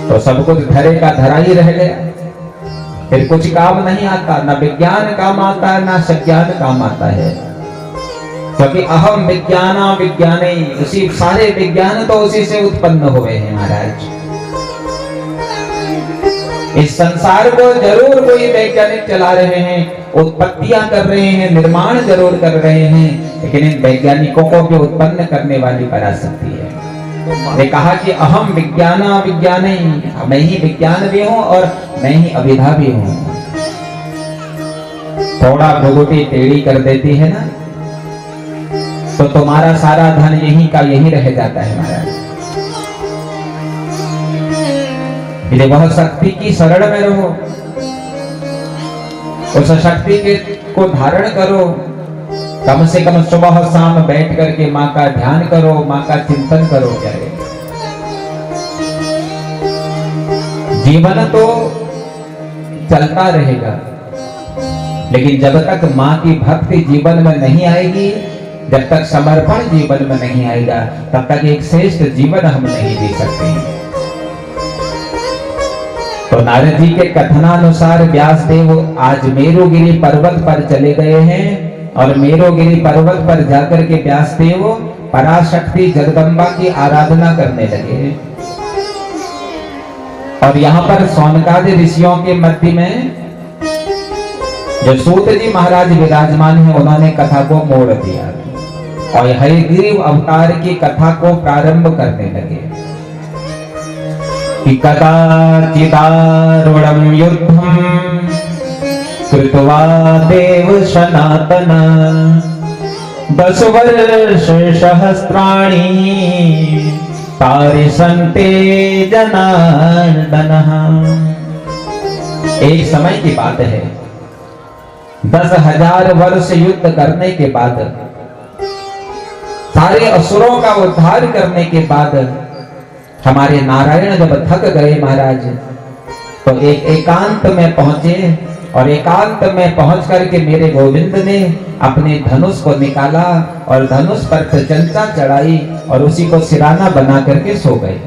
तो सब कुछ धरे का धरा ही रह गया, फिर कुछ काम नहीं आता, ना विज्ञान काम आता है ना सज्ञान काम आता है। क्योंकि अहम विज्ञाना विज्ञाने, उसी सारे विज्ञान तो उसी से उत्पन्न हुए हैं महाराज। इस संसार को जरूर कोई वैज्ञानिक चला रहे हैं, उत्पत्तियां कर रहे हैं, निर्माण जरूर कर रहे हैं, लेकिन इन वैज्ञानिकों को भी उत्पन्न करने वाली पराशक्ति है। ने कहा कि अहम विज्ञाना विज्ञाने, मैं ही विज्ञान भी हूं और मैं ही अविद्या भी हूं। थोड़ा भुगुटी टेढ़ी कर देती है ना, तो तुम्हारा सारा धन यही का यही रह जाता है महाराज। इसलिए वह शक्ति की शरण में रहो, उस शक्ति के को धारण करो। कम से कम सुबह शाम बैठ करके माँ का ध्यान करो, माँ का चिंतन करो। क्या है जीवन तो चलता रहेगा, लेकिन जब तक माँ की भक्ति जीवन में नहीं आएगी, जब तक समर्पण जीवन में नहीं आएगा, तब तक एक श्रेष्ठ जीवन हम नहीं जी सकते। तो नारद जी के कथनानुसार व्यासदेव आज मेरुगिरी पर्वत पर चले गए हैं और मेरुगिरी पर्वत पर जाकर के व्यासदेव पराशक्ति जगदम्बा की आराधना करने लगे। और यहाँ पर सौनकादि ऋषियों के मध्य में जो सूत जी महाराज विराजमान हैं, उन्होंने कथा को मोड़ दिया और हयग्रीव अवतार की कथा को प्रारंभ करने लगे कि कदाचिदारुणं युद्धं कृत्वा देव सनातन 10 वर्ष सहस्राणि तारिसन्ते जनार्दनः। एक समय की बात है, 10,000 वर्ष युद्ध करने के बाद, सारे असुरों का उद्धार करने के बाद हमारे नारायण जब थक गए महाराज, तो एक एकांत में पहुंचे और एकांत में पहुंच करके मेरे गोविंद ने अपने धनुष को निकाला और धनुष पर प्रचंचा चढ़ाई और उसी को सिराना बना करके सो गए।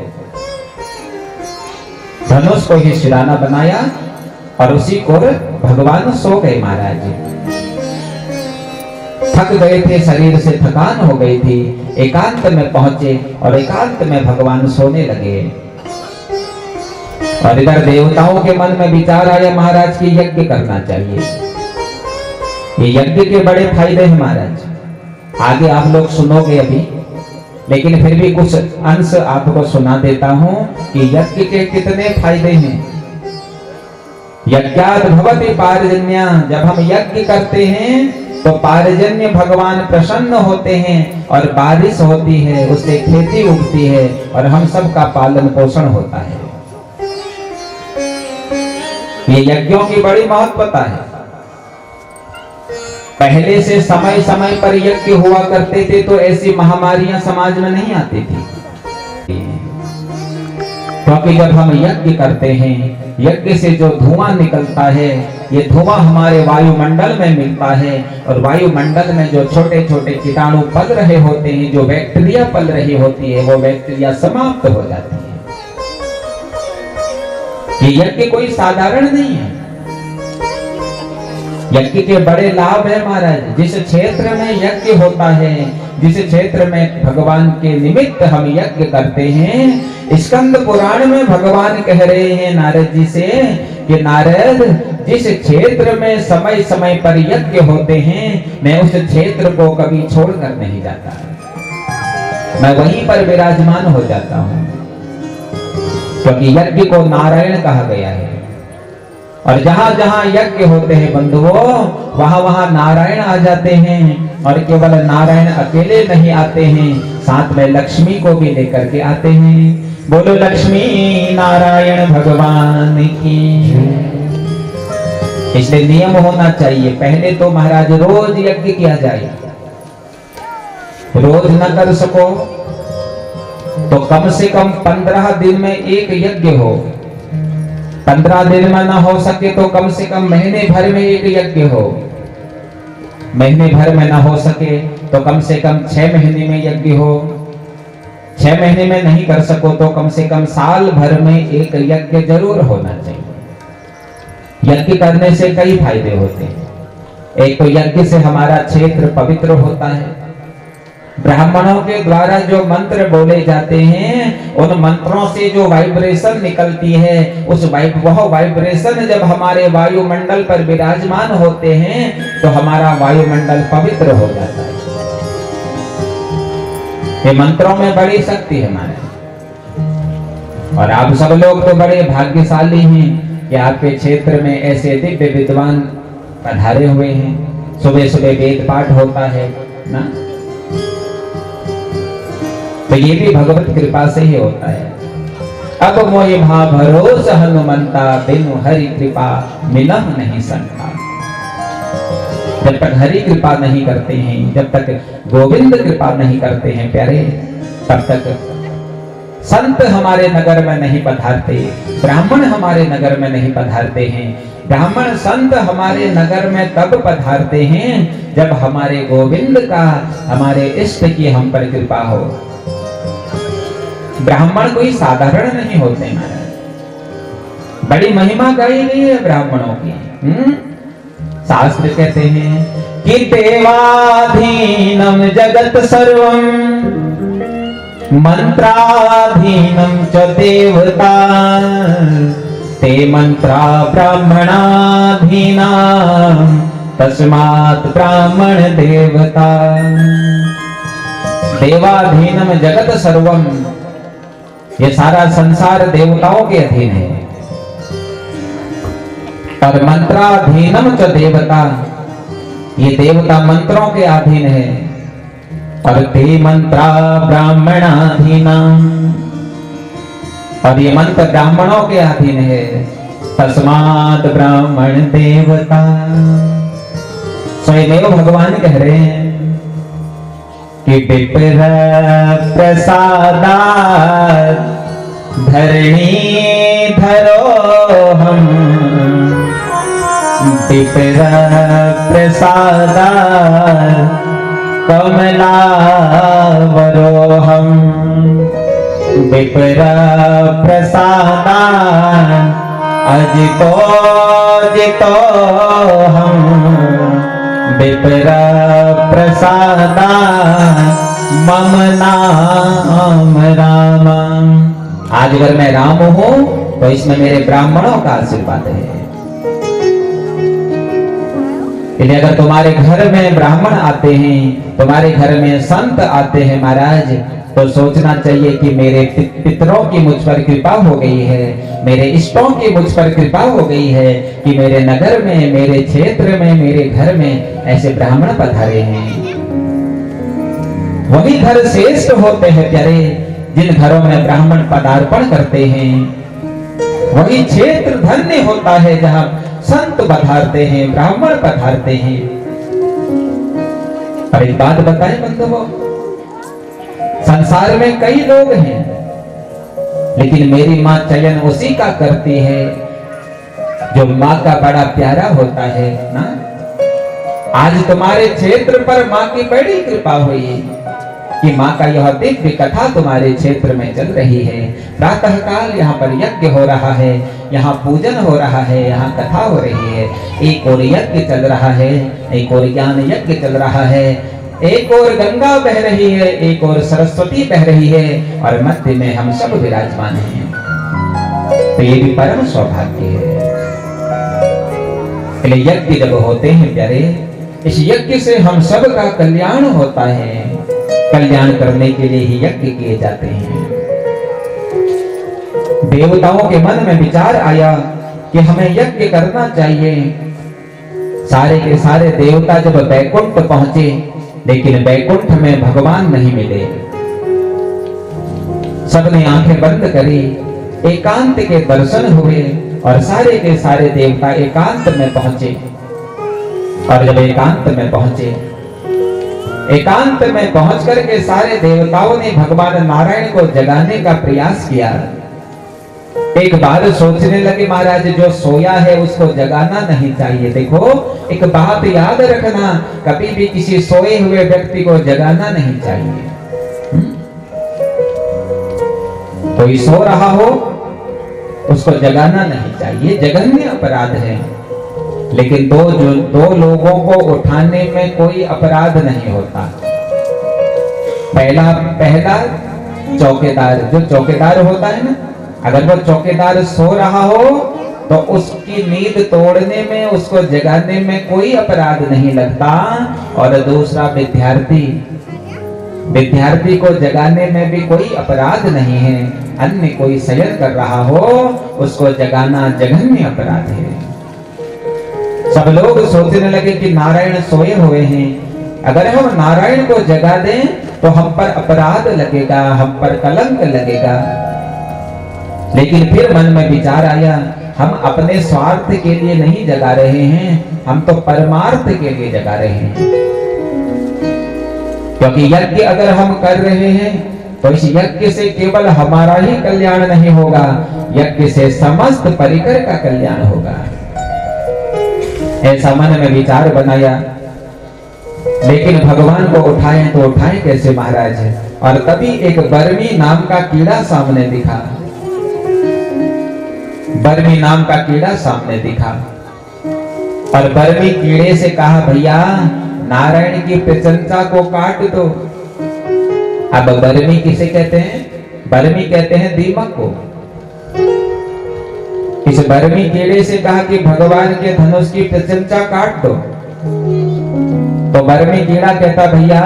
धनुष को ही सिराना बनाया और उसी को भगवान सो गए महाराज। थक गए थे, शरीर से थकान हो गई थी, एकांत में पहुंचे और एकांत में भगवान सोने लगे। और इधर देवताओं के मन में विचार आया महाराज की यज्ञ करना चाहिए। ये यज्ञ के बड़े फायदे हैं महाराज, आगे आप लोग सुनोगे अभी, लेकिन फिर भी कुछ अंश आपको सुना देता हूं कि यज्ञ के कितने फायदे हैं। यज्ञात् भवति पारजन्य, जब हम यज्ञ करते हैं तो पारजन्य भगवान प्रसन्न होते हैं और बारिश होती है, उससे खेती उगती है और हम सब का पालन पोषण होता है। ये यज्ञों की बड़ी महत्वता है। पहले से समय समय पर यज्ञ हुआ करते थे तो ऐसी महामारियां समाज में नहीं आती थी, क्योंकि जब हम यज्ञ करते हैं, यज्ञ से जो धुआं निकलता है, ये धुआं हमारे वायुमंडल में मिलता है और वायुमंडल में जो छोटे छोटे कीटाणु पल रहे होते हैं, जो बैक्टीरिया पल रही होती है, वो बैक्टीरिया समाप्त हो जाती है। ये यज्ञ कोई साधारण नहीं है। यज्ञ के बड़े लाभ है महाराज। जिस क्षेत्र में यज्ञ होता है, जिस क्षेत्र में भगवान के निमित्त हम यज्ञ करते हैं, स्कंद पुराण में भगवान कह रहे हैं नारद जी से कि नारद, जिस क्षेत्र में समय समय पर यज्ञ होते हैं, मैं उस क्षेत्र को कभी छोड़कर नहीं जाता, मैं वहीं पर विराजमान हो जाता हूं, क्योंकि यज्ञ को नारायण कहा गया है। और जहां जहां यज्ञ होते हैं बंधुओं, वहां वहां नारायण आ जाते हैं। और केवल नारायण अकेले नहीं आते हैं, साथ में लक्ष्मी को भी लेकर के आते हैं। बोलो लक्ष्मी नारायण भगवान की। इसलिए नियम होना चाहिए, पहले तो महाराज रोज यज्ञ किया जाए। रोज न कर सको तो कम से कम 15 दिन में एक यज्ञ हो। 15 दिन में ना हो सके तो कम से कम महीने भर में एक यज्ञ हो। महीने भर में ना हो सके तो कम से कम 6 महीने में यज्ञ हो। 6 महीने में नहीं कर सको तो कम से कम साल भर में एक यज्ञ जरूर होना चाहिए। यज्ञ करने से कई फायदे होते हैं। एक तो यज्ञ से हमारा क्षेत्र पवित्र होता है। ब्राह्मणों के द्वारा जो मंत्र बोले जाते हैं, उन मंत्रों से जो वाइब्रेशन निकलती है, वह वाइब्रेशन जब हमारे वायुमंडल पर विराजमान होते हैं तो हमारा वायुमंडल पवित्र हो जाता है। ये मंत्रों में बड़ी शक्ति है हमारे, और आप सब लोग तो बड़े भाग्यशाली हैं कि आपके क्षेत्र में ऐसे दिव्य विद्वान पधारे हुए हैं। सुबह सुबह वेद पाठ होता है ना, तो ये भी भगवत कृपा से ही होता है। अब मोहि भा भरोसा हनुमंता, बिनु हरि कृपा मिलह नहीं संता। जब तक हरि कृपा नहीं करते हैं, जब तक गोविंद कृपा नहीं करते हैं प्यारे, तब तक संत हमारे नगर में नहीं पधारते, ब्राह्मण हमारे नगर में नहीं पधारते हैं। ब्राह्मण संत हमारे नगर में तब पधारते हैं जब हमारे गोविंद का, हमारे इष्ट की हम पर कृपा हो। ब्राह्मण कोई साधारण नहीं होते महाराज, बड़ी महिमा गाई गई है ब्राह्मणों की। शास्त्र कहते हैं कि देवाधीनम जगत सर्वम मंत्राधीनम च देवता, ते मंत्रा ब्राह्मणाधीना तस्मात् ब्राह्मण देवता। देवाधीनम जगत सर्वम, ये सारा संसार देवताओं के अधीन है। और मंत्राधीनम च देवता, ये देवता मंत्रों के अधीन है। और ते मंत्रा ब्राह्मणाधीना, और ये मंत्र ब्राह्मणों के अधीन है। तस्मात् ब्राह्मण देवता। स्वयं भगवान कह रहे हैं कि विप्र प्रसादात् धरणी धरो हम, विप्र प्रसादात् कमलावरो हम, विप्र प्रसादात् अजितो जितो हम, विप्र प्रसादात् मम नाम राम। आज अगर मैं राम हूं तो इसमें मेरे ब्राह्मणों का आशीर्वाद है। इसलिए अगर तुम्हारे घर में ब्राह्मण आते हैं, तुम्हारे घर में संत आते हैं महाराज, तो सोचना चाहिए कि मेरे पितरों की मुझ पर कृपा हो गई है, मेरे इष्टों की मुझ पर कृपा हो गई है कि मेरे नगर में, मेरे क्षेत्र में, मेरे घर में ऐसे ब्राह्मण पधारे हैं। वही घर श्रेष्ठ होते हैं प्यारे, जिन घरों में ब्राह्मण पदार्पण करते हैं। वही क्षेत्र धन्य होता है जहां संत पधारते हैं, ब्राह्मण पधारते हैं। और एक बात बताएं बंधुओं, संसार में कई लोग हैं, लेकिन मेरी मां चयन उसी का करती है जो मां का बड़ा प्यारा होता है ना। आज तुम्हारे क्षेत्र पर मां की बड़ी कृपा हुई कि मां का यह दिव्य कथा तुम्हारे क्षेत्र में चल रही है। प्रातः काल यहाँ पर यज्ञ हो रहा है, यहाँ पूजन हो रहा है, यहाँ कथा हो रही है। एक और यज्ञ चल रहा है, एक और ज्ञान यज्ञ चल रहा है, एक और गंगा बह रही है, एक और सरस्वती बह रही है, और मध्य में हम सब विराजमान हैं। तो ये भी परम सौभाग्य है। यज्ञ जब होते हैं प्यारे, इस यज्ञ से हम सब का कल्याण होता है। कल्याण करने के लिए ही यज्ञ किए जाते हैं। देवताओं के मन में विचार आया कि हमें यज्ञ करना चाहिए। सारे के सारे देवता जब वैकुंठ पहुंचे, लेकिन वैकुंठ में भगवान नहीं मिले। सबने आंखें बंद करी, एकांत के दर्शन हुए, और सारे के सारे देवता एकांत में पहुंचे। और जब एकांत में पहुंचे, एकांत में पहुंच करके सारे देवताओं ने भगवान नारायण को जगाने का प्रयास किया। एक बार सोचने लगे महाराज, जो सोया है उसको जगाना नहीं चाहिए। देखो, एक बात याद रखना, कभी भी किसी सोए हुए व्यक्ति को जगाना नहीं चाहिए। कोई सो रहा हो उसको जगाना नहीं चाहिए, जघन्य अपराध है। लेकिन दो लोगों को उठाने में कोई अपराध नहीं होता। पहला चौकीदार, जो चौकीदार होता है ना, अगर वो चौकीदार सो रहा हो तो उसकी नींद तोड़ने में, उसको जगाने में कोई अपराध नहीं लगता। और दूसरा विद्यार्थी को जगाने में भी कोई अपराध नहीं है। अन्य कोई शयन कर रहा हो उसको जगाना जघन्य अपराध है। सब लोग सोचने लगे कि नारायण सोए हुए हैं, अगर हम नारायण को जगा दें तो हम पर अपराध लगेगा, हम पर कलंक लगेगा। लेकिन फिर मन में विचार आया, हम अपने स्वार्थ के लिए नहीं जगा रहे हैं, हम तो परमार्थ के लिए जगा रहे हैं। क्योंकि यज्ञ अगर हम कर रहे हैं तो इस यज्ञ से केवल हमारा ही कल्याण नहीं होगा, यज्ञ से समस्त परिकर का कल्याण होगा। ऐसा मन में विचार बनाया। लेकिन भगवान को उठाएं तो उठाएं कैसे महाराज? और तभी एक बर्मी नाम का कीड़ा सामने दिखा। बर्मी नाम का कीड़ा सामने दिखा और बर्मी कीड़े से कहा, भैया नारायण की प्रशंसा को काट दो। अब बर्मी किसे कहते हैं? बर्मी कहते हैं दीमक को। इस बर्मी कीड़े से कहा कि भगवान के धनुष की प्रशंसा काट दो। तो बर्मी कीड़ा कहता, भैया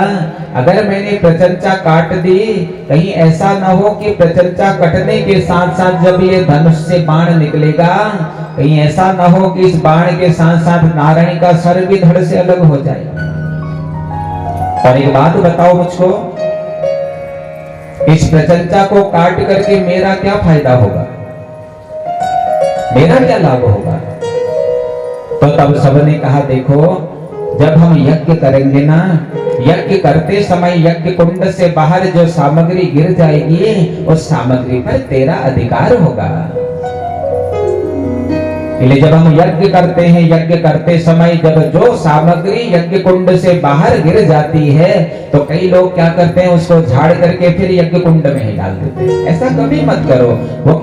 अगर मैंने प्रशंसा काट दी, कहीं ऐसा ना हो कि प्रशंसा कटने के साथ साथ जब ये धनुष से बाण निकलेगा, कहीं ऐसा ना हो कि इस बाण के साथ साथ नारायण का सर भी धड़ से अलग हो जाए। और एक बात बताओ मुझको, इस प्रशंसा को काट करके मेरा क्या फायदा होगा, मेरा क्या लाभ होगा? तो तब सबने कहा, देखो जब हम यज्ञ करेंगे ना, यज्ञ करते समय यज्ञ कुंड से बाहर जो सामग्री गिर जाएगी उस सामग्री पर तेरा अधिकार होगा। इसलिए जब हम यज्ञ करते हैं, यज्ञ करते समय जब जो सामग्री यज्ञ कुंड से बाहर गिर जाती है तो कई लोग क्या करते हैं, उसको झाड़ करके फिर यज्ञ कुंड में ही डाल देते हैं। ऐसा कभी मत करो। वो